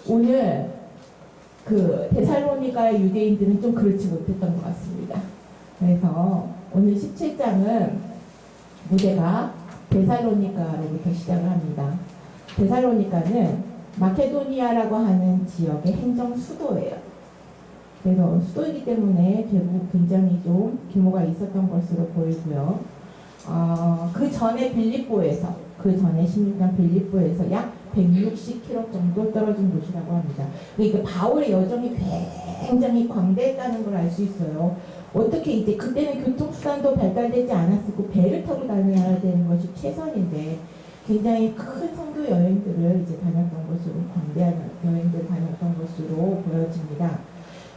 오늘 그 데살로니가의 유대인들은 좀 그렇지 못했던 것 같습니다. 그래서 오늘 17장은 무대가 데살로니가로부터 시작을 합니다. 데살로니가는 마케도니아라고 하는 지역의 행정 수도예요. 그래서 수도이기 때문에 결국 굉장히 좀 규모가 있었던 것으로 보이고요. 그 전에 빌립보에서, 그 전에 16장 빌립보에서 약 160km 정도 떨어진 곳이라고 합니다. 그러니까 바울의 여정이 굉장히 광대했다는 걸 알 수 있어요. 어떻게 이제 그때는 교통수단도 발달되지 않았었고 배를 타고 다녀야 되는 것이 최선인데 굉장히 큰 성교 여행들을 이제 다녔던 것으로, 광대한 여행들을 다녔던 것으로 보여집니다.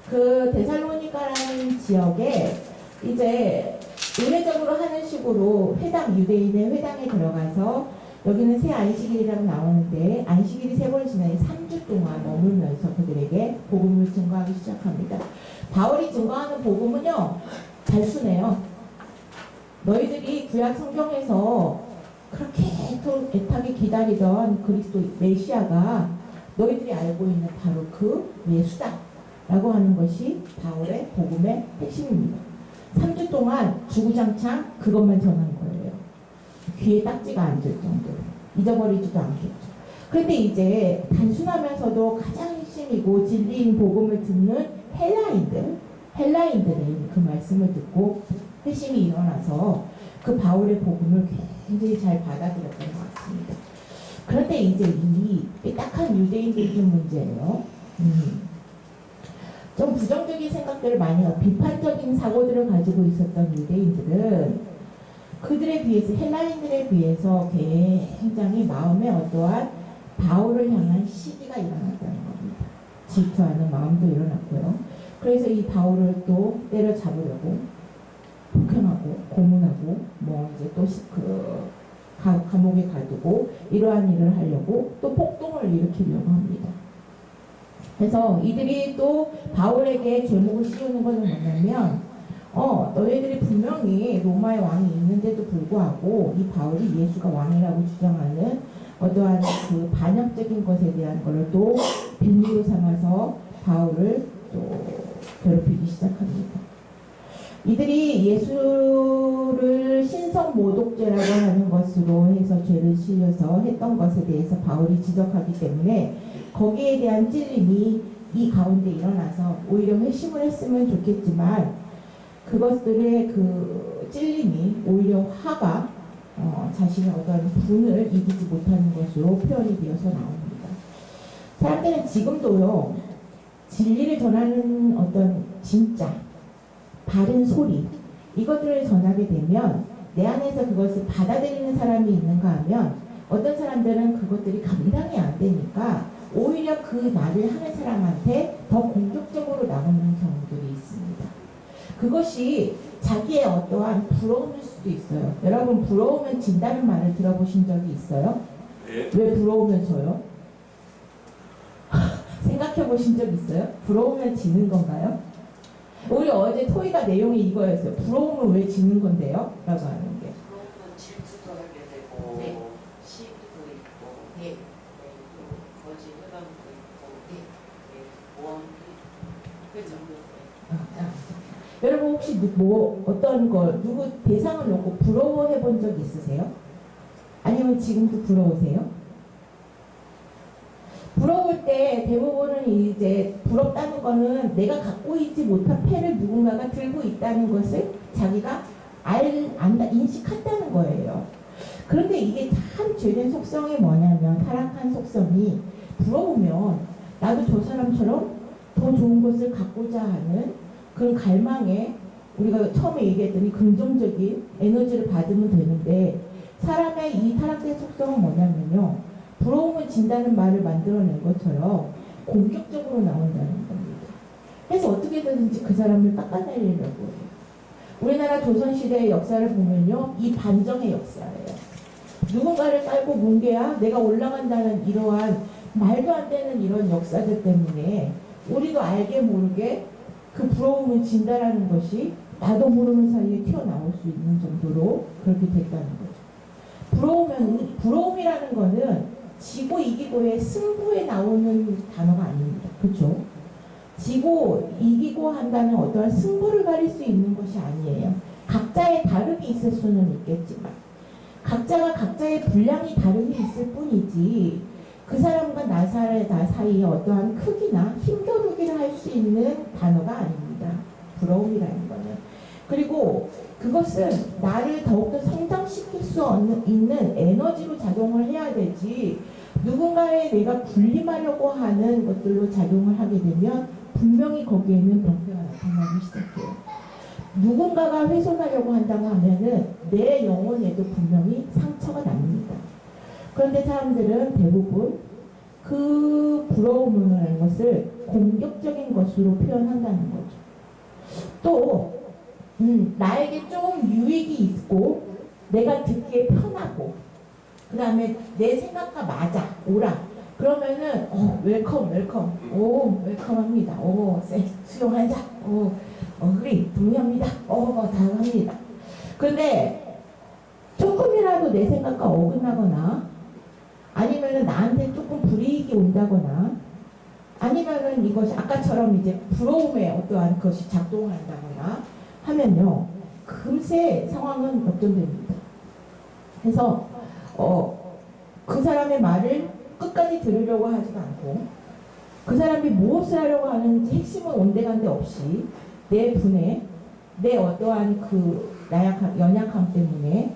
그 데살로니가라는 지역에 이제 의례적으로 하는 식으로 회당, 유대인의 회당에 들어가서 여기는 새 안식일이라고 나오는데 안식일이 3번 지나니 3주 동안 머물면서 그들에게 복음을 증거하기 시작합니다. 바울이 증거하는 복음은요, 단순해요. 너희들이 구약 성경에서 그렇게 애타게 기다리던 그리스도 메시아가 너희들이 알고 있는 바로 그 예수다 라고 하는 것이 바울의 복음의 핵심입니다. 3주 동안 주구장창 그것만 전한 거예요. 귀에 딱지가 앉을 정도로 잊어버리지도 않겠죠. 그런데 이제 단순하면서도 가장 핵심이고 진리인 복음을 듣는 헬라인들이 그 말씀을 듣고 회심이 일어나서 그 바울의 복음을 굉장히 잘 받아들였던 것 같습니다. 그런데 이제 이 삐딱한 유대인들이 좀 문제예요. 좀 부정적인 생각들을 많이 하고 비판적인 사고들을 가지고 있었던 유대인들은 그들에 비해서, 헬라인들에 비해서 굉장히 마음에 어떠한 바울을 향한 시기가 일어났다는 겁니다. 질투하는 마음도 일어났고요. 그래서 이 바울을 또 때려잡으려고 폭행하고 고문하고 이제 또 감옥에 가두고 이러한 일을 하려고 또 폭동을 일으키려고 합니다. 그래서 이들이 또 바울에게 죄목을 씌우는 것은 뭐냐면 너희들이 분명히 로마의 왕이 있는데도 불구하고 이 바울이 예수가 왕이라고 주장하는 어떠한 그 반역적인 것에 대한 것을 또 빌미로 삼아서 바울을 또 괴롭히기 시작합니다. 이들이 예수를 신성모독죄라고 하는 것으로 해서 죄를 실려서 했던 것에 대해서 바울이 지적하기 때문에 거기에 대한 찔림이 이 가운데 일어나서 오히려 회심을 했으면 좋겠지만 그것들의 그 찔림이 오히려 화가 자신의 어떤 분을 이기지 못하는 것으로 표현이 되어서 나옵니다. 사람들은 지금도요, 진리를 전하는 어떤 진짜 바른 소리, 이것들을 전하게 되면 내 안에서 그것을 받아들이는 사람이 있는가 하면 어떤 사람들은 그것들이 감당이 안 되니까 오히려 그 말을 하는 사람한테 더 공격적으로 나오는 경우들이 있습니다. 그것이 자기의 어떠한 부러움일 수도 있어요. 여러분, 부러우면 진다는 말을 들어보신 적이 있어요? 네. 왜 부러우면 져요? 생각해 보신 적 있어요? 부러우면 지는 건가요? 우리 어제 토의가 내용이 이거였어요. 부러우면 왜 지는 건데요? 라고 하는 게. 부러우면 질투도 하게 되고, 네. 시기도 있고, 네. 거짓 회담도 있고, 모함도 있고, 그죠? 여러분 혹시 어떤 걸 누구 대상을 놓고 부러워해 본 적 있으세요? 아니면 지금도 부러우세요? 부러울 때 대부분은 이제 부럽다는 거는 내가 갖고 있지 못한 패를 누군가가 들고 있다는 것을 자기가 안다, 인식한다는 거예요. 그런데 이게 참 죄된 속성이 뭐냐면, 타락한 속성이 부러우면 나도 저 사람처럼 더 좋은 것을 갖고자 하는 그런 갈망에, 우리가 처음에 얘기했더니 긍정적인 에너지를 받으면 되는데, 사람의 이 타락된 속성은 뭐냐면요, 부러움은 진다는 말을 만들어낸 것처럼 공격적으로 나온다는 겁니다. 그래서 어떻게든지 그 사람을 깎아내리려고 해요. 우리나라 조선시대의 역사를 보면요, 이 반정의 역사예요. 누군가를 깔고 뭉개야 내가 올라간다는 이러한 말도 안 되는 이런 역사들 때문에 우리도 알게 모르게 그 부러움은 진다라는 것이 나도 모르는 사이에 튀어나올 수 있는 정도로 그렇게 됐다는 거죠. 부러움이라는 거는 지고 이기고의 승부에 나오는 단어가 그렇죠? 지고 이기고 한다는 어떠한 승부를 가릴 수 있는 것이 아니에요. 각자의 다름이 있을 수는 있겠지만 각자가 각자의 분량이 다름이 있을 뿐이지 그 사람과 나 사이에 어떠한 크기나 힘겨루기를 할 수 있는 단어가 아닙니다. 부러움이라는 거는. 그리고 그것은 나를 더욱더 성장시킬 수 있는 에너지로 작용을 해야 되지 누군가의 내가 군림하려고 하는 것들로 작용을 하게 되면 분명히 거기에는 병폐가 나타나기 시작해요. 누군가가 훼손하려고 한다고 하면은 내 영혼에도 분명히 상처가 납니다. 그런데 사람들은 대부분 그 부러움이라는 것을 공격적인 것으로 표현한다는 거죠. 또 나에게 좀 유익이 있고 내가 듣기에 편하고 그 다음에 내 생각과 맞아 오라 그러면은 웰컴 오 웰컴합니다. 오 수용하자. 그래 동의합니다. 다합니다. 그런데 조금이라도 내 생각과 어긋나거나 아니면은 나한테 조금 불이익이 온다거나 아니면은 이것이 아까처럼 이제 부러움에 어떠한 것이 작동한다거나 하면요 금세 상황은 역전됩니다. 그래서 그 사람의 말을 끝까지 들으려고 하지도 않고 그 사람이 무엇을 하려고 하는지 핵심은 온데간데 없이 내 분에 내 어떠한 그 연약함 때문에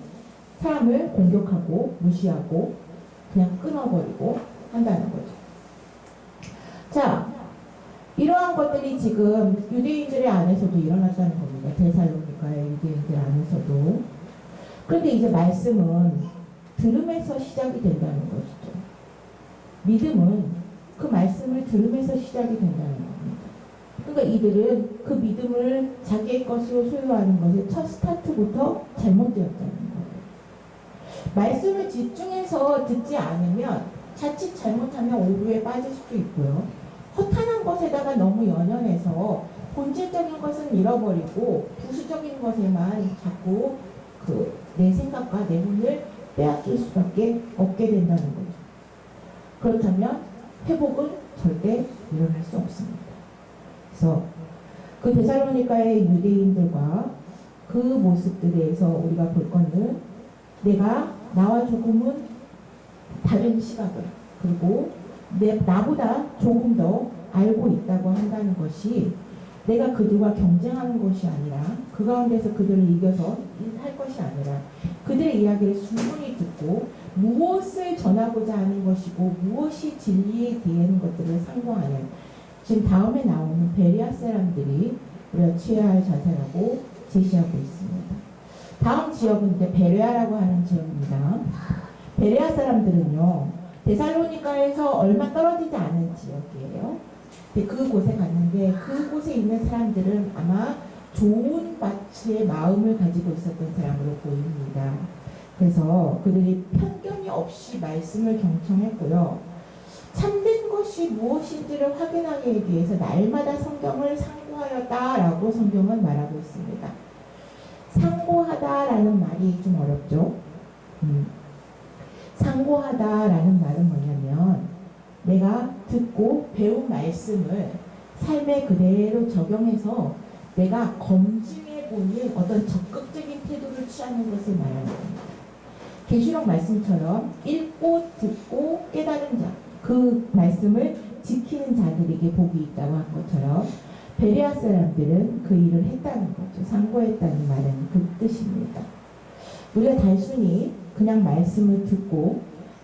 사람을 공격하고 무시하고 그냥 끊어버리고 한다는 거죠. 자, 이러한 것들이 지금 유대인들의 안에서도 일어났다는 겁니다. 데살로니가의 유대인들 안에서도. 그런데 이제 말씀은 들음에서 시작이 된다는 것이죠. 믿음은 그 말씀을 들음에서 시작이 된다는 겁니다. 그러니까 이들은 그 믿음을 자기의 것으로 소유하는 것의 첫 스타트부터 잘못되었다는 거예요. 말씀을 집중해서 듣지 않으면 자칫 잘못하면 오류에 빠질 수도 있고요. 허탄한 것에다가 너무 연연해서 본질적인 것은 잃어버리고 부수적인 것에만 자꾸 내 생각과 내 혼을 빼앗길 수밖에 없게 된다는 거죠. 그렇다면 회복은 절대 일어날 수 없습니다. 그래서 그 데살로니가의 유대인들과 그 모습들에서 우리가 볼 것은 내가 나와 조금은 다른 시각을 그리고 나보다 조금 더 알고 있다고 한다는 것이 내가 그들과 경쟁하는 것이 아니라 그 가운데서 그들을 이겨서 할 것이 아니라 그들의 이야기를 충분히 듣고 무엇을 전하고자 하는 것이고 무엇이 진리에 대한 것들을 상고하는 지금 다음에 나오는 베레아 사람들이 우리가 취해야 할 자세라고 제시하고 있습니다. 다음 지역은 이제 베레아라고 하는 지역입니다. 베레아 사람들은요 데살로니가에서 얼마 떨어지지 않은 지역이에요. 그곳에 갔는데 그곳에 있는 사람들은 아마 좋은 밭의 마음을 가지고 있었던 사람으로 보입니다. 그래서 그들이 편견이 없이 말씀을 경청했고요. 참된 것이 무엇인지를 확인하기 위해서 날마다 성경을 상고하였다라고 성경은 말하고 있습니다. 상고하다라는 말이 좀 어렵죠. 상고하다라는 말은 뭐냐면 내가 듣고 배운 말씀을 삶에 그대로 적용해서 내가 검증해보는 어떤 적극적인 태도를 취하는 것을 말하는 겁니다. 계시록 말씀처럼 읽고 듣고 깨달은 자, 그 말씀을 지키는 자들에게 복이 있다고 한 것처럼 베레아 사람들은 그 일을 했다는 거죠. 상고했다는 말은 그 뜻입니다. 우리가 단순히 그냥 말씀을 듣고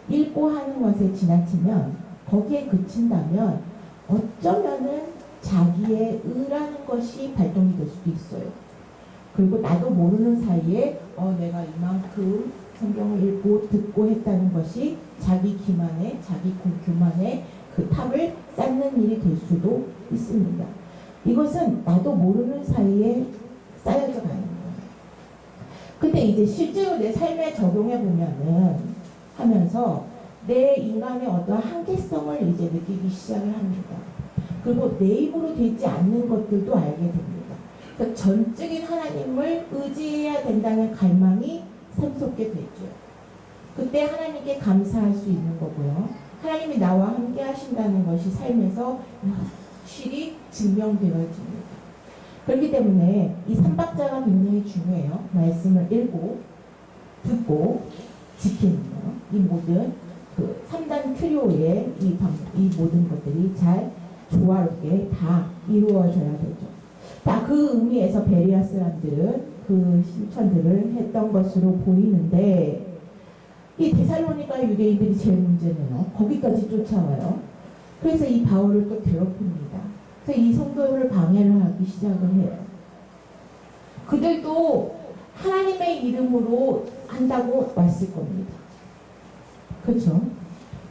읽고 하는 것에 지나치면 거기에 그친다면 어쩌면은 자기의 의라는 것이 발동이 될 수도 있어요. 그리고 나도 모르는 사이에 내가 이만큼 성경을 읽고 듣고 했다는 것이 자기 기만에 자기 교만에 그 탑을 쌓는 일이 될 수도 있습니다. 이것은 나도 모르는 사이에 쌓여져 가는 거예요. 근데 이제 실제로 내 삶에 적용해 보면은 하면서 내 인간의 어떤 한계성을 이제 느끼기 시작을 합니다. 그리고 내 입으로 되지 않는 것들도 알게 됩니다. 그러니까 전적인 하나님을 의지해야 된다는 갈망이 샘솟게 되죠. 그때 하나님께 감사할 수 있는 거고요. 하나님이 나와 함께 하신다는 것이 삶에서 확실히 증명되어집니다. 그렇기 때문에 이 삼박자가 굉장히 중요해요. 말씀을 읽고 듣고 지키는 거. 이 모든 그 3단 트리오의 이 모든 것들이 잘 조화롭게 다 이루어져야 되죠. 다 그 의미에서 베레아 사람들은 그 실천들을 했던 것으로 보이는데 이 데살로니가 유대인들이 제일 문제는요. 거기까지 쫓아와요. 그래서 이 바울을 또 괴롭힙니다. 그래서 이 성도를 방해를 하기 시작을 해요. 그들도 하나님의 이름으로 한다고 왔을 겁니다. 그렇죠?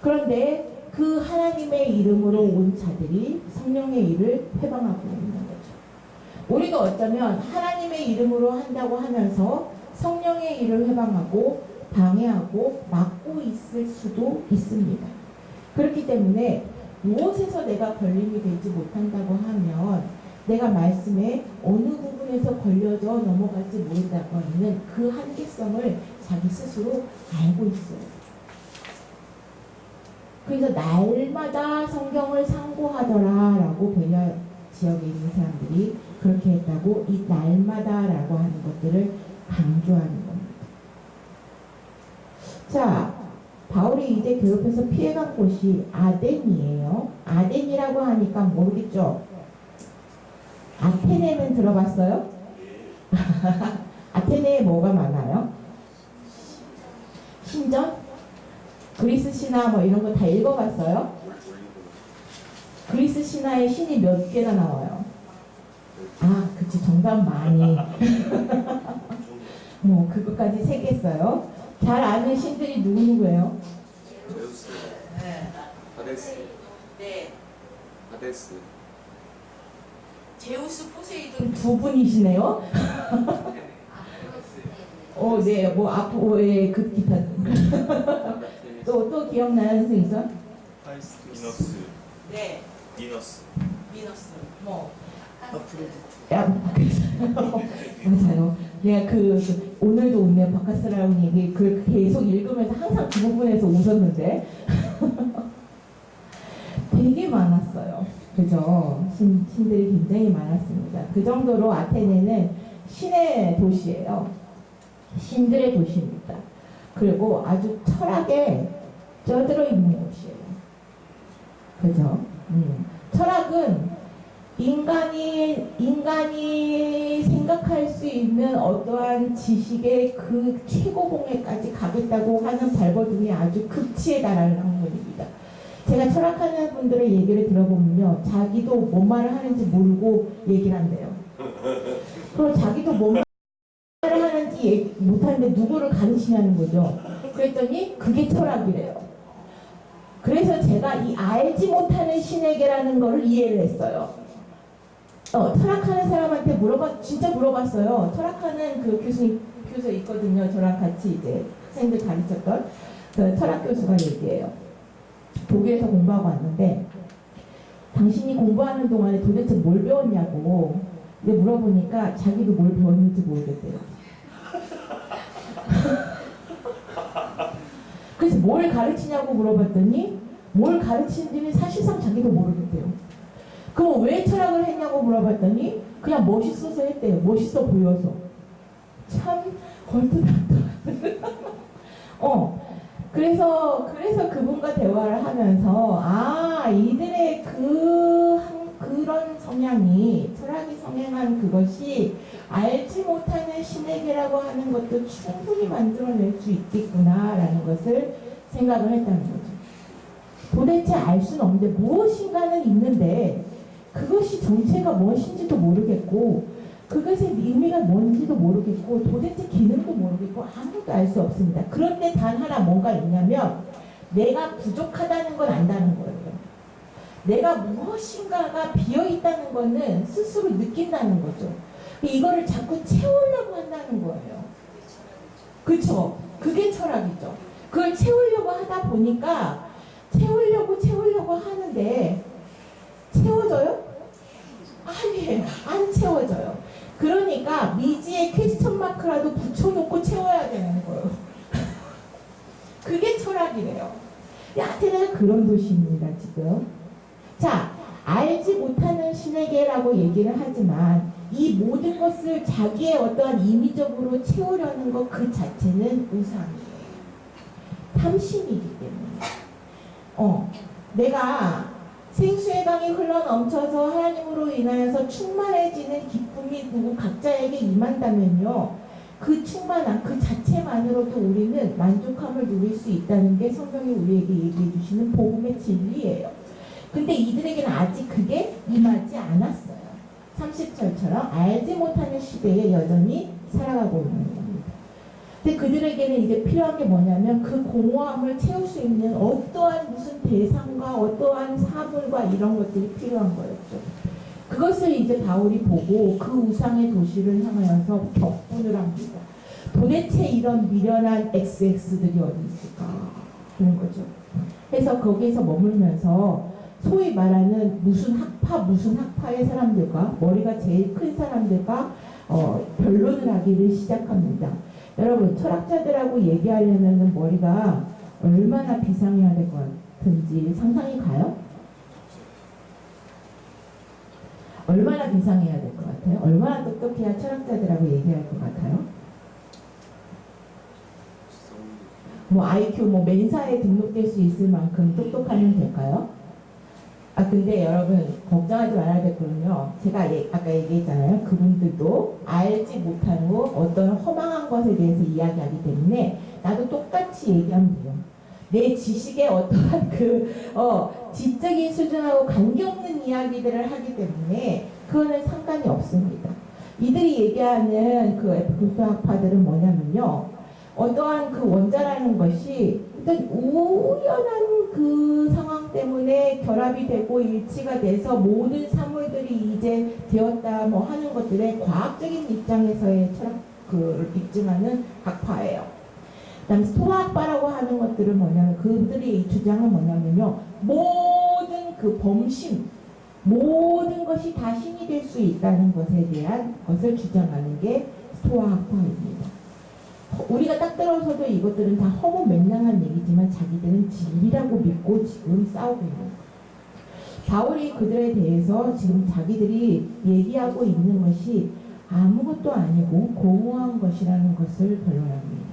그런데 그 하나님의 이름으로 온 자들이 성령의 일을 회방하고 있는 거죠. 우리도 어쩌면 하나님의 이름으로 한다고 하면서 성령의 일을 회방하고 방해하고 막고 있을 수도 있습니다. 그렇기 때문에 무엇에서 내가 걸림이 되지 못한다고 하면 내가 말씀에 어느 부분에서 걸려져 넘어갈지 모른다고 하는 그 한계성을 자기 스스로 알고 있어요. 그래서 날마다 성경을 상고하더라 라고 베레아 지역에 있는 사람들이 그렇게 했다고 이 날마다 라고 하는 것들을 강조하는 겁니다. 자, 바울이 이제 괴롭혀서 피해간 곳이 아덴이에요. 아덴이라고 하니까 모르겠죠? 아테네는 들어봤어요? 아테네에 뭐가 많아요? 신전? 그리스 신화 뭐 이런 거 다 읽어봤어요? 그리스 신화에 신이 몇 개나 나와요? 아, 그치, 정답 많이. 뭐 그것까지 세겠어요? 잘 아는 신들이 누구누구예요? 제우스, 네. 하데스, 네. 하데스, 제우스, 포세이돈 두 분이시네요? 네, 뭐 아포의 그 기타. 또 기억나는 선생 있어? 미너스, 네. 미너스, 미너스. 뭐. 아프로디트. 야, 맞아요. 내가 오늘도 웃네요. 바카스라는 얘기 계속 읽으면서 항상 그 부분에서 웃었는데 되게 많았어요. 그죠? 신들이 굉장히 많았습니다. 그 정도로 아테네는 신의 도시예요. 신들의 도시입니다. 그리고 아주 철학에 쪄들어 있는 곳이에요. 그죠? 철학은 인간이 생각할 수 있는 어떠한 지식의 그 최고봉에까지 가겠다고 하는 발버둥이 아주 극치에 달하는 학문입니다. 제가 철학하는 분들의 얘기를 들어보면요, 자기도 뭔 말을 하는지 모르고 얘기를 한대요. 그리고 자기도 뭔 말을 하는지 못하는데 누구를 가르치냐는 거죠. 그랬더니 그게 철학이래요. 그래서 제가 이 알지 못하는 신에게라는 걸 이해를 했어요. 철학하는 사람한테 진짜 물어봤어요. 철학하는 그 교수 있거든요. 저랑 같이 이제 학생들 가르쳤던 그 철학 교수가 얘기해요. 독일에서 공부하고 왔는데, 당신이 공부하는 동안에 도대체 뭘 배웠냐고 물어보니까 자기도 뭘 배웠는지 모르겠대요. 그래서 뭘 가르치냐고 물어봤더니 뭘 가르치는지는 사실상 자기도 모르겠대요. 그럼 왜 철학을 했냐고 물어봤더니 그냥 멋있어서 했대요. 멋있어 보여서. 참 걸쭉하다. 그래서 그분과 대화를 하면서 이들의 그런 성향이 철학이 성행한 그것이 알지 못하는 신에게라고 하는 것도 충분히 만들어낼 수 있겠구나라는 것을 생각을 했다는 거죠. 도대체 알 수는 없는데 무엇인가는 있는데 그것이 정체가 무엇인지도 모르겠고 그것의 의미가 뭔지도 모르겠고 도대체 기능도 모르겠고 아무것도 알 수 없습니다. 그런데 단 하나 뭔가 있냐면 내가 부족하다는 건 안다는 거예요. 내가 무엇인가가 비어있다는 거는 스스로 느낀다는 거죠. 이거를 자꾸 채우려고 한다는 거예요. 그렇죠? 그게 철학이죠. 그걸 채우려고 하다 보니까 채우려고 하는데 채워져요? 아니에요. 안 채워져요. 그러니까 미지의 퀘스천 마크라도 붙여놓고 채워야 되는 거예요. 그게 철학이래요. 근데 아테네가 그런 도시입니다, 지금. 자, 알지 못하는 신에게라고 얘기를 하지만 이 모든 것을 자기의 어떠한 임의적으로 채우려는 것 그 자체는 우상이에요. 탐심이기 때문에. 내가 생수의 강이 흘러 넘쳐서 하나님으로 인하여서 충만해지는 기쁨이 누구 각자에게 임한다면요. 그 충만함 그 자체만으로도 우리는 만족함을 누릴 수 있다는 게 성경이 우리에게 얘기해 주시는 복음의 진리예요. 근데 이들에게는 아직 그게 임하지 않았어요. 30절처럼 알지 못하는 시대에 여전히 살아가고 있는 겁니다. 근데 그들에게는 이제 필요한 게 뭐냐면 그 공허함을 채울 수 있는 어떠한 무슨 대상과 어떠한 사물과 이런 것들이 필요한 거였죠. 그것을 이제 바울이 보고 그 우상의 도시를 향하여서 격분을 합니다. 도대체 이런 미련한 XX들이 어디 있을까? 그런 거죠. 그래서 거기에서 머물면서 소위 말하는 무슨 학파의 사람들과 머리가 제일 큰 사람들과 변론을 하기를 시작합니다. 여러분 철학자들하고 얘기하려면 머리가 얼마나 비상해야 될 것 같은지 상상이 가요? 얼마나 비상해야 될 것 같아요? 얼마나 똑똑해야 철학자들하고 얘기할 것 같아요? 뭐 IQ 멘사에 등록될 수 있을 만큼 똑똑하면 될까요? 근데 여러분 걱정하지 말아야 됐거든요. 제가 아까 얘기했잖아요. 그분들도 알지 못한 후 어떤 허망한 것에 대해서 이야기하기 때문에 나도 똑같이 얘기하면 돼요. 내 지식의 어떠한 지적인 수준하고 관계없는 이야기들을 하기 때문에 그거는 상관이 없습니다. 이들이 얘기하는 그 에피쿠스 학파들은 뭐냐면요. 어떠한 그 원자라는 것이 일단 우연한 그 상황 때문에 결합이 되고 일치가 돼서 모든 사물들이 이제 되었다 뭐 하는 것들의 과학적인 입장에서의 철학을 입증하는 학파예요. 그다음 스토아학파라고 하는 것들은 뭐냐면 그들의 이 주장은 뭐냐면요. 모든 그 범심 모든 것이 다 신이 될 수 있다는 것에 대한 것을 주장하는 게 스토아학파입니다. 우리가 딱 들어서도 이것들은 다 허무맹랑한 얘기지만 자기들은 진리라고 믿고 지금 싸우고 있는 거예요. 바울이 그들에 대해서 지금 자기들이 얘기하고 있는 것이 아무것도 아니고 공허한 것이라는 것을 변론합니다.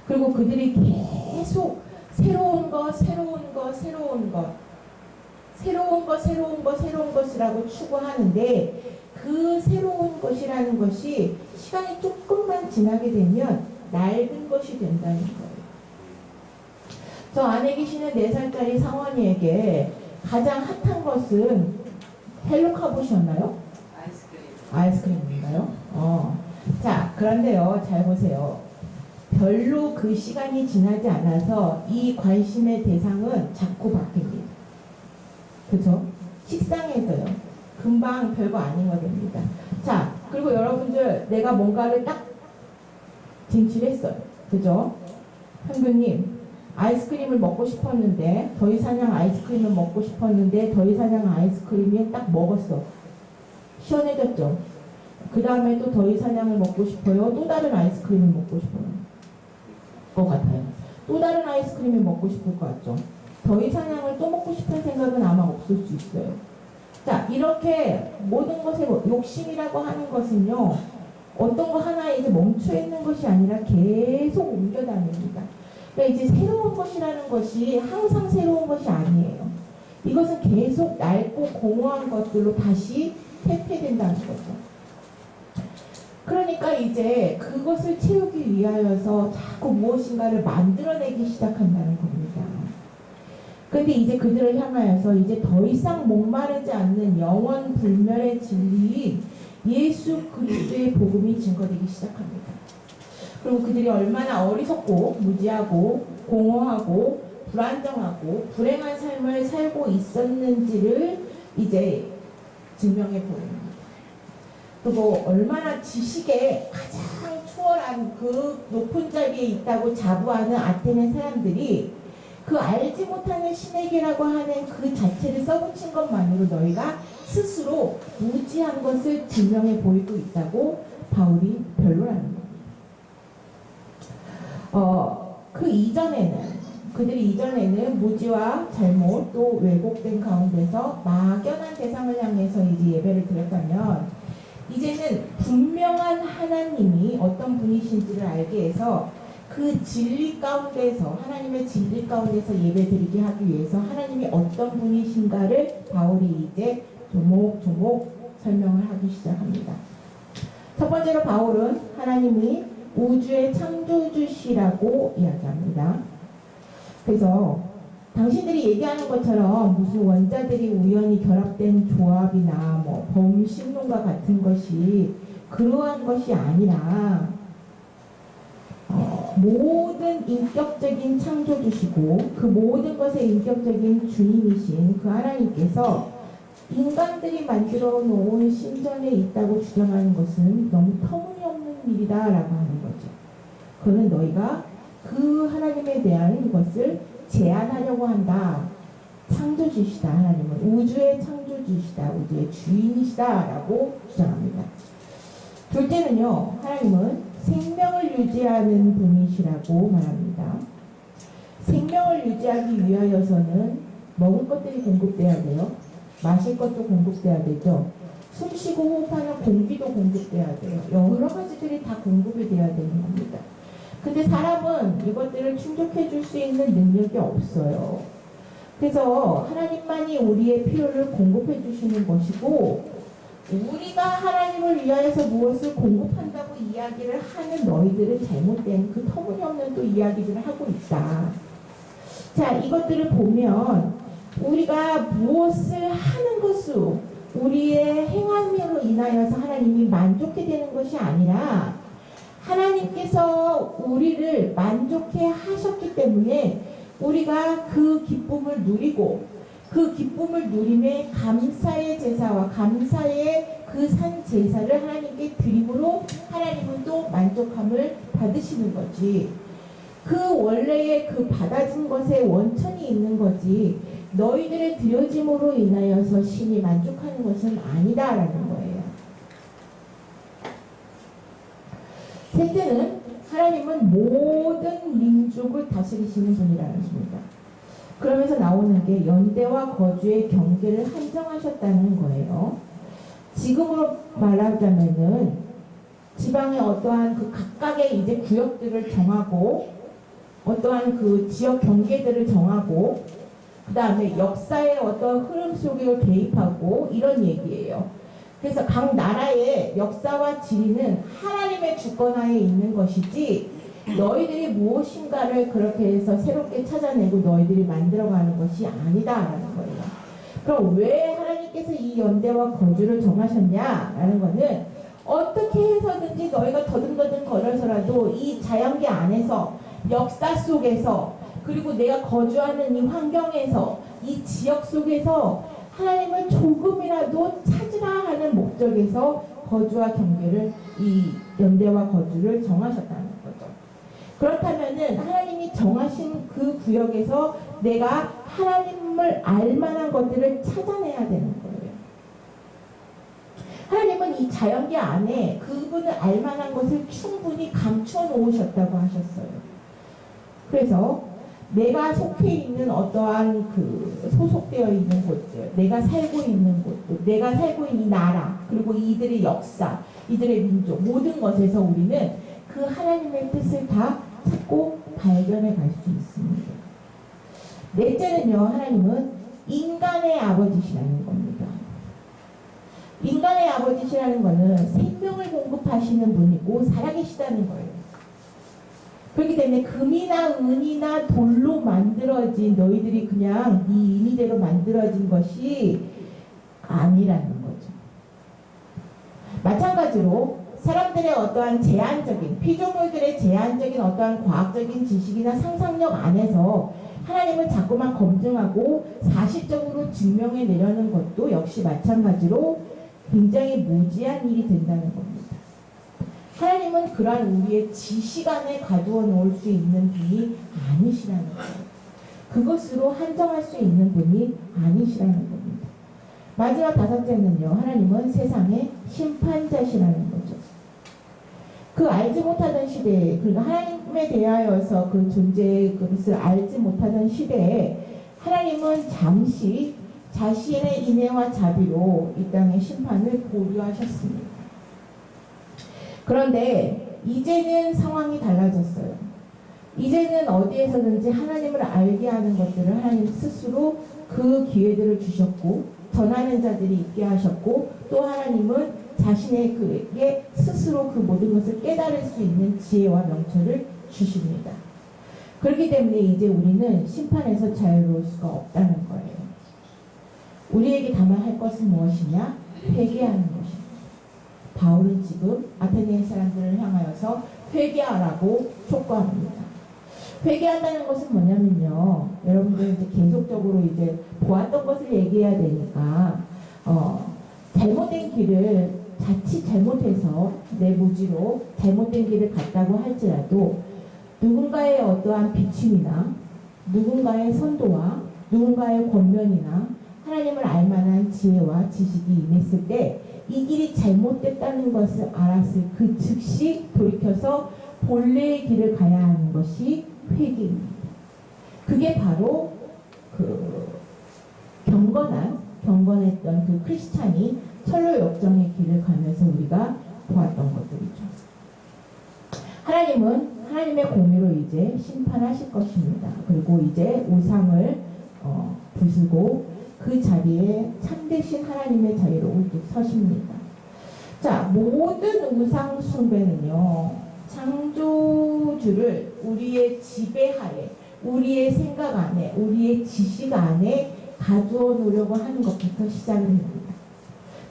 그리고 그들이 계속 새로운 것이라고 추구하는데 그 새로운 것이라는 것이 시간이 조금만 지나게 되면 낡은 것이 된다는 거예요. 저 안에 계시는 4살짜리 상원이에게 가장 핫한 것은 헬로카봇이었나요? 아이스크림인가요? 자, 그런데요, 잘 보세요. 별로 그 시간이 지나지 않아서 이 관심의 대상은 자꾸 바뀝니다. 그죠? 식상해져요. 금방 별거 아닌 거 됩니다. 자, 그리고 여러분들 내가 뭔가를 딱 쟁취했어요. 그죠? 현규님 아이스크림을 먹고 싶었는데 더위사냥 아이스크림을 먹고 싶었는데 더위사냥 아이스크림이 딱 먹었어. 시원해졌죠? 그 다음에 또 더위사냥을 먹고 싶어요. 또 다른 아이스크림을 먹고 싶어요. 것 같아요. 또 다른 아이스크림을 먹고 싶을 것 같죠? 더위사냥을 또 먹고 싶은 생각은 아마 없을 수 있어요. 자, 이렇게 모든 것에 욕심이라고 하는 것은요. 어떤 거 하나에 이제 멈춰 있는 것이 아니라 계속 옮겨 다닙니다. 그러니까 이제 새로운 것이라는 것이 항상 새로운 것이 아니에요. 이것은 계속 낡고 공허한 것들로 다시 퇴폐된다는 거죠. 그러니까 이제 그것을 채우기 위하여서 자꾸 무엇인가를 만들어내기 시작한다는 겁니다. 근데 이제 그들을 향하여서 이제 더 이상 목마르지 않는 영원 불멸의 진리인 예수 그리스도의 복음이 증거되기 시작합니다. 그리고 그들이 얼마나 어리석고 무지하고 공허하고 불안정하고 불행한 삶을 살고 있었는지를 이제 증명해 보입니다. 그리고 얼마나 지식에 가장 추월한 그 높은 자리에 있다고 자부하는 아테네 사람들이 그 알지 못하는 신에게라고 하는 그 자체를 써붙인 것만으로 너희가 스스로 무지한 것을 증명해 보이고 있다고 바울이 변론하는 겁니다. 그 이전에는 그들이 이전에는 무지와 잘못 또 왜곡된 가운데서 막연한 대상을 향해서 이제 예배를 드렸다면 이제는 분명한 하나님이 어떤 분이신지를 알게 해서 그 진리 가운데서 하나님의 진리 가운데서 예배드리게 하기 위해서 하나님이 어떤 분이신가를 바울이 이제 조목조목 설명을 하기 시작합니다. 첫 번째로 바울은 하나님이 우주의 창조주시라고 이야기합니다. 그래서 당신들이 얘기하는 것처럼 무슨 원자들이 우연히 결합된 조합이나 뭐 범신론과 같은 것이 그러한 것이 아니라 모든 인격적인 창조주시고 그 모든 것의 인격적인 주님이신 그 하나님께서 인간들이 만들어 놓은 신전에 있다고 주장하는 것은 너무 터무니없는 일이다라고 하는 거죠. 그는 너희가 그 하나님에 대한 것을 제안하려고 한다. 창조주시다. 하나님은 우주의 창조주시다. 우주의 주인이시다라고 주장합니다. 둘째는요. 하나님은 생명을 유지하는 분이시라고 말합니다. 생명을 유지하기 위하여서는 먹을 것들이 공급돼야 돼요. 마실 것도 공급돼야 되죠. 숨쉬고 호흡하는 공기도 공급돼야 돼요. 여러 가지들이 다 공급이 돼야 되는 겁니다. 근데 사람은 이것들을 충족해 줄 수 있는 능력이 없어요. 그래서 하나님만이 우리의 필요를 공급해 주시는 것이고 우리가 하나님을 위하여서 무엇을 공급한다고 이야기를 하는 너희들은 잘못된 그 터무니없는 또 이야기들을 하고 있다. 자, 이것들을 보면 우리가 무엇을 하는 것으로 우리의 행함으로 인하여서 하나님이 만족해 되는 것이 아니라 하나님께서 우리를 만족해 하셨기 때문에 우리가 그 기쁨을 누리고 그 기쁨을 누림에 감사의 제사와 감사의 그 산 제사를 하나님께 드림으로 하나님은 또 만족함을 받으시는 거지. 그 원래의 그 받아진 것에 원천이 있는 거지 너희들의 드려짐으로 인하여서 신이 만족하는 것은 아니다라는 거예요. 셋째는 하나님은 모든 민족을 다스리시는 분이라는 것입니다. 그러면서 나오는 게 연대와 거주의 경계를 한정하셨다는 거예요. 지금으로 말하자면은 지방의 어떠한 그 각각의 이제 구역들을 정하고 어떠한 그 지역 경계들을 정하고 그 다음에 역사의 어떤 흐름 속에 개입하고 이런 얘기예요. 그래서 각 나라의 역사와 지리는 하나님의 주권하에 있는 것이지 너희들이 무엇인가를 그렇게 해서 새롭게 찾아내고 너희들이 만들어가는 것이 아니다라는 거예요. 그럼 왜 하나님께서 이 연대와 거주를 정하셨냐라는 거는 어떻게 해서든지 너희가 더듬더듬 걸어서라도 이 자연계 안에서 역사 속에서 그리고 내가 거주하는 이 환경에서 이 지역 속에서 하나님을 조금이라도 찾으라 하는 목적에서 거주와 경계를 이 연대와 거주를 정하셨다는 거죠. 그렇다면은 하나님이 정하신 그 구역에서 내가 하나님을 알만한 것들을 찾아내야 되는 거예요. 하나님은 이 자연계 안에 그분을 알만한 것을 충분히 감추어 놓으셨다고 하셨어요. 그래서 내가 속해 있는 어떠한 그 소속되어 있는 곳들, 내가 살고 있는 곳들, 내가 살고 있는 이 나라, 그리고 이들의 역사, 이들의 민족, 모든 것에서 우리는 그 하나님의 뜻을 다 찾고 발견해 갈 수 있습니다. 넷째는요, 하나님은 인간의 아버지시라는 겁니다. 인간의 아버지시라는 것은 생명을 공급하시는 분이고 살아계시다는 거예요. 그렇기 때문에 금이나 은이나 돌로 만들어진 너희들이 그냥 네 임의대로 만들어진 것이 아니라는 거죠. 마찬가지로 사람들의 어떠한 제한적인 피조물들의 제한적인 어떠한 과학적인 지식이나 상상력 안에서 하나님을 자꾸만 검증하고 사실적으로 증명해 내려는 것도 역시 마찬가지로 굉장히 무지한 일이 된다는 겁니다. 하나님은 그러한 우리의 지식 안에 가두어 놓을 수 있는 분이 아니시라는 거예요. 그것으로 한정할 수 있는 분이 아니시라는 겁니다. 마지막 다섯째는요, 하나님은 세상의 심판자시라는 거죠. 그 알지 못하던 시대에, 그러니까 하나님에 대하여서 그 존재의 그것을 알지 못하던 시대에 하나님은 잠시 자신의 인애와 자비로 이 땅의 심판을 보류하셨습니다. 그런데 이제는 상황이 달라졌어요. 이제는 어디에서든지 하나님을 알게 하는 것들을 하나님 스스로 그 기회들을 주셨고 전하는 자들이 있게 하셨고 또 하나님은 자신의 그에게 스스로 그 모든 것을 깨달을 수 있는 지혜와 명철을 주십니다. 그렇기 때문에 이제 우리는 심판에서 자유로울 수가 없다는 거예요. 우리에게 다만 할 것은 무엇이냐? 회개하는 것입니다. 바울은 지금 아테네 사람들을 향하여서 회개하라고 촉구합니다. 회개한다는 것은 뭐냐면요. 여러분들 이제 계속적으로 이제 보았던 것을 얘기해야 되니까, 잘못된 길을 자칫 잘못해서 내 무지로 잘못된 길을 갔다고 할지라도 누군가의 어떠한 비침이나 누군가의 선도와 누군가의 권면이나 하나님을 알만한 지혜와 지식이 임했을 때 이 길이 잘못됐다는 것을 알았을 그 즉시 돌이켜서 본래의 길을 가야 하는 것이 회개입니다. 그게 바로 그 경건했던 그 크리스찬이 철로 역정의 길을 가면서 우리가 보았던 것들이죠. 하나님은 하나님의 공의로 이제 심판하실 것입니다. 그리고 이제 우상을 부수고 그 자리에 참되신 하나님의 자리로 우뚝 서십니다. 자, 모든 우상 숭배는요, 창조주를 우리의 지배하에, 우리의 생각 안에, 우리의 지식 안에 가두어 놓으려고 하는 것부터 시작을 합니다.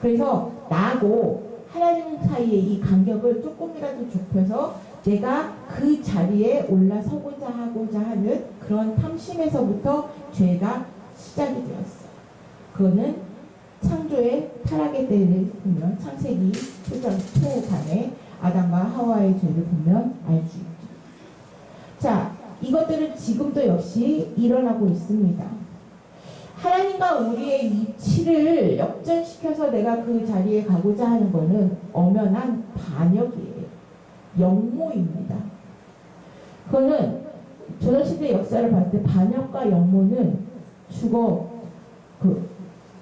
그래서 나하고 하나님 사이의 이 간격을 조금이라도 좁혀서 내가 그 자리에 올라서고자 하고자 하는 그런 탐심에서부터 죄가 시작이 되었어요. 그거는 창조의 타락의 때를 보면 창세기 초반에 아담과 하와의 죄를 보면 알 수 있죠. 자, 이것들은 지금도 역시 일어나고 있습니다. 하나님과 우리의 위치를 역전시켜서 내가 그 자리에 가고자 하는 것은 엄연한 반역이에요. 역모입니다. 그거는 조선시대 역사를 봤을 때 반역과 역모는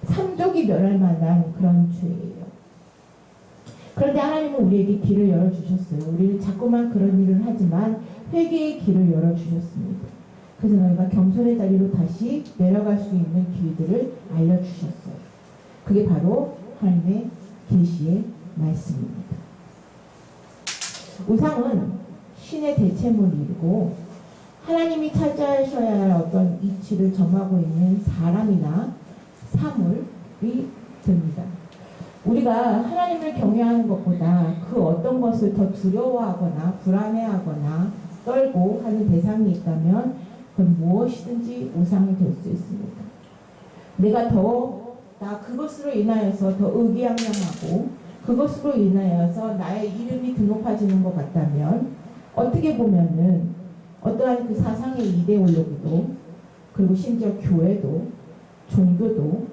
삼족이 멸할 만한 그런 죄예요. 그런데 하나님은 우리에게 길을 열어주셨어요. 우리는 자꾸만 그런 일을 하지만 회개의 길을 열어주셨습니다. 그래서 너희가 겸손의 자리로 다시 내려갈 수 있는 길들을 알려주셨어요. 그게 바로 하나님의 계시의 말씀입니다. 우상은 신의 대체물이고 하나님이 차지하셔야 할 어떤 이치를 점하고 있는 사람이나 사물이 됩니다. 우리가 하나님을 경외하는 것보다 그 어떤 것을 더 두려워하거나 불안해하거나 떨고 하는 대상이 있다면 그건 무엇이든지 우상이 될 수 있습니다. 내가 나 그것으로 인하여서 더 의기양양하고 그것으로 인하여서 나의 이름이 드높아지는 것 같다면 어떻게 보면은 어떠한 그 사상의 이데올로기도 그리고 심지어 교회도 종교도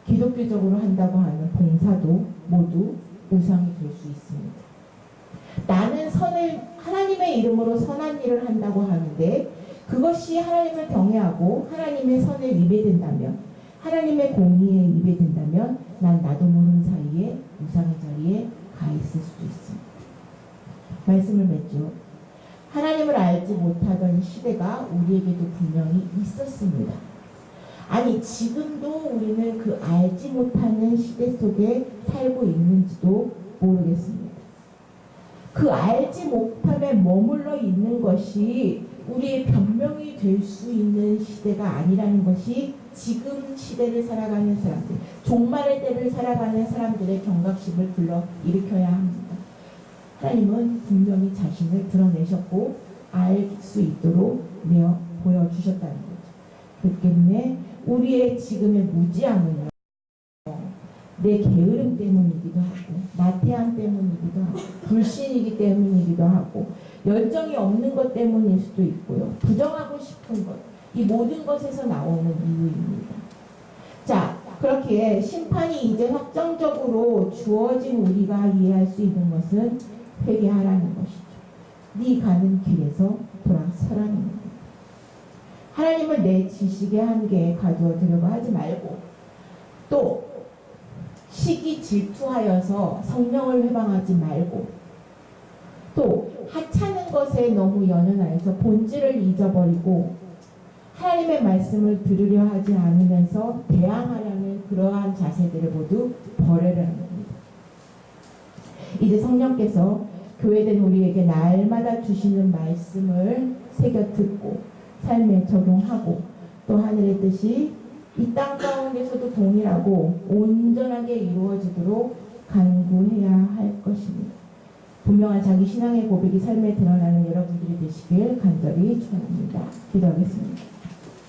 기독교적으로 한다고 하는 봉사도 모두 우상이 될 수 있습니다. 나는 하나님의 이름으로 선한 일을 한다고 하는데 그것이 하나님을 경외하고 하나님의 선을 위배된다면 하나님의 공의에 위배된다면 난 나도 모르는 사이에 우상의 자리에 가 있을 수도 있습니다. 말씀을 맺죠. 하나님을 알지 못하던 시대가 우리에게도 분명히 있었습니다. 아니 지금도 우리는 그 알지 못하는 시대 속에 살고 있는지도 모르겠습니다. 그 알지 못함에 머물러 있는 것이 우리의 변명이 될 수 있는 시대가 아니라는 것이 지금 시대를 살아가는 사람들, 종말의 때를 살아가는 사람들의 경각심을 불러일으켜야 합니다. 하나님은 분명히 자신을 드러내셨고 알 수 있도록 보여주셨다는 거죠. 그렇기 때문에 우리의 지금의 무지함은요, 내 게으름 때문이기도 하고 나태함 때문이기도 하고 불신이기 때문이기도 하고 열정이 없는 것 때문일 수도 있고요. 부정하고 싶은 것, 이 모든 것에서 나오는 이유입니다. 자, 그렇게 심판이 이제 확정적으로 주어진 우리가 이해할 수 있는 것은 회개하라는 것이죠. 네 가는 길에서 돌아서라는 겁니다. 하나님을 내 지식의 한계에 가두어 두려고 하지 말고 또 시기 질투하여서 성령을 회방하지 말고 또 하찮은 것에 너무 연연하여서 본질을 잊어버리고 하나님의 말씀을 들으려 하지 않으면서 대항하려는 그러한 자세들을 모두 버리라는 겁니다. 이제 성령께서 교회된 우리에게 날마다 주시는 말씀을 새겨 듣고 삶에 적용하고 또 하늘의 뜻이 이 땅 가운데서도 동일하고 온전하게 이루어지도록 간구해야 할 것입니다. 분명한 자기 신앙의 고백이 삶에 드러나는 여러분들이 되시길 간절히 축원합니다. 기도하겠습니다.